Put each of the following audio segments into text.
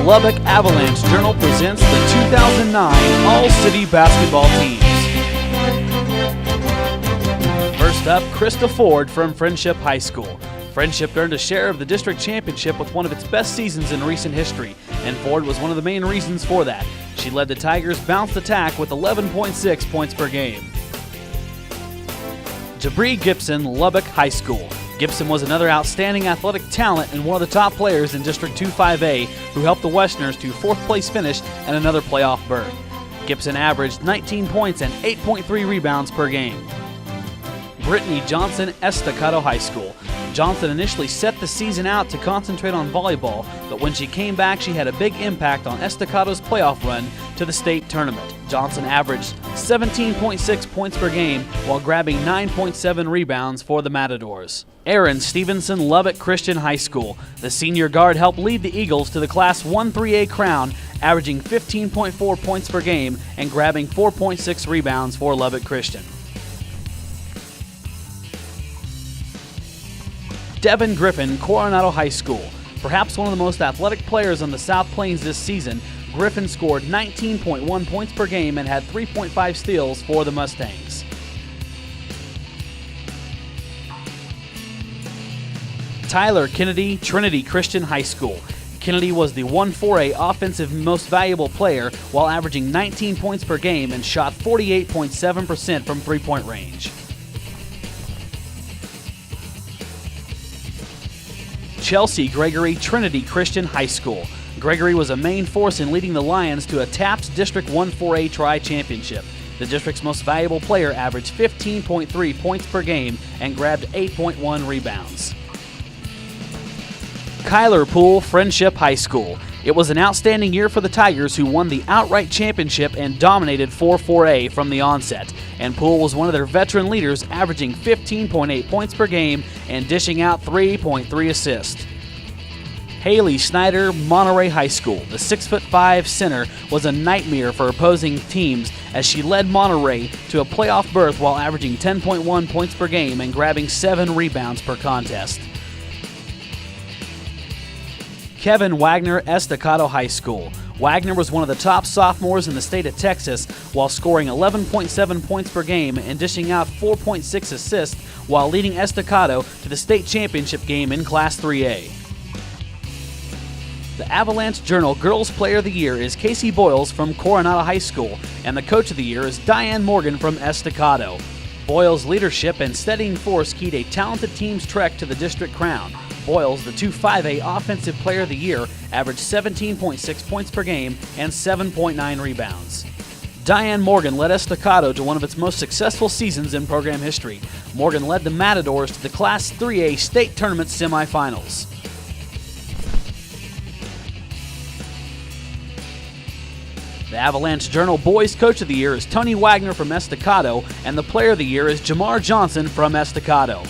Lubbock Avalanche-Journal presents the 2009 All-City Basketball Teams. First up, Krista Ford from Friendship High School. Friendship earned a share of the district championship with one of its best seasons in recent history, and Ford was one of the main reasons for that. She led the Tigers' bounced attack with 11.6 points per game. Jabri Gibson, Lubbock High School. Gibson was another outstanding athletic talent and one of the top players in District 2-5A who helped the Westerners to fourth place finish and another playoff berth. Gibson averaged 19 points and 8.3 rebounds per game. Brittany Johnson, Estacado High School. Johnson initially set the season out to concentrate on volleyball, but when she came back, she had a big impact on Estacado's playoff run to the state tournament. Johnson averaged 17.6 points per game while grabbing 9.7 rebounds for the Matadors. Aaron Stevenson, Lubbock Christian High School. The senior guard helped lead the Eagles to the Class 1-3A crown, averaging 15.4 points per game and grabbing 4.6 rebounds for Lubbock Christian. Devin Griffin, Coronado High School. Perhaps one of the most athletic players on the South Plains this season, Griffin scored 19.1 points per game and had 3.5 steals for the Mustangs. Tyler Kennedy, Trinity Christian High School. Kennedy was the 1-4A offensive most valuable player while averaging 19 points per game and shot 48.7% from three-point range. Chelsea Gregory, Trinity Christian High School. Gregory was a main force in leading the Lions to a TAPS District 1-4A Tri-Championship. The district's most valuable player averaged 15.3 points per game and grabbed 8.1 rebounds. Kyler Poole, Friendship High School. It was an outstanding year for the Tigers, who won the outright championship and dominated 4-4A from the onset. And Poole was one of their veteran leaders, averaging 15.8 points per game and dishing out 3.3 assists. Haley Snyder, Monterey High School. The 6'5" center was a nightmare for opposing teams as she led Monterey to a playoff berth while averaging 10.1 points per game and grabbing 7 rebounds per contest. Kevin Wagner, Estacado High School. Wagner was one of the top sophomores in the state of Texas while scoring 11.7 points per game and dishing out 4.6 assists while leading Estacado to the state championship game in Class 3A. The Avalanche-Journal Girls Player of the Year is Casey Boyles from Coronado High School, and the Coach of the Year is Diane Morgan from Estacado. Boyles' leadership and steadying force keyed a talented team's trek to the district crown. Boyles, the 2-5A Offensive Player of the Year, averaged 17.6 points per game and 7.9 rebounds. Diane Morgan led Estacado to one of its most successful seasons in program history. Morgan led the Matadors to the Class 3A state tournament semifinals. The Avalanche-Journal Boys Coach of the Year is Tony Wagner from Estacado, and the Player of the Year is Jamar Johnson from Estacado.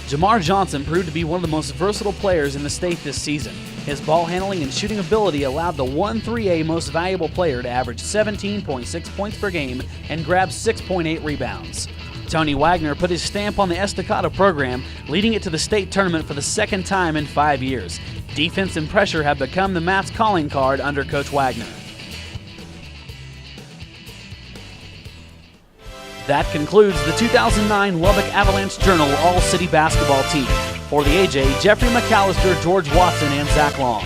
Jamar Johnson proved to be one of the most versatile players in the state this season. His ball handling and shooting ability allowed the 1-3A most valuable player to average 17.6 points per game and grab 6.8 rebounds. Tony Wagner put his stamp on the Estacado program, leading it to the state tournament for the second time in 5 years. Defense and pressure have become the Mats calling card under Coach Wagner. That concludes the 2009 Lubbock Avalanche-Journal All-City Basketball Team. For the AJ, Jeffrey McAllister, George Watson, and Zach Long.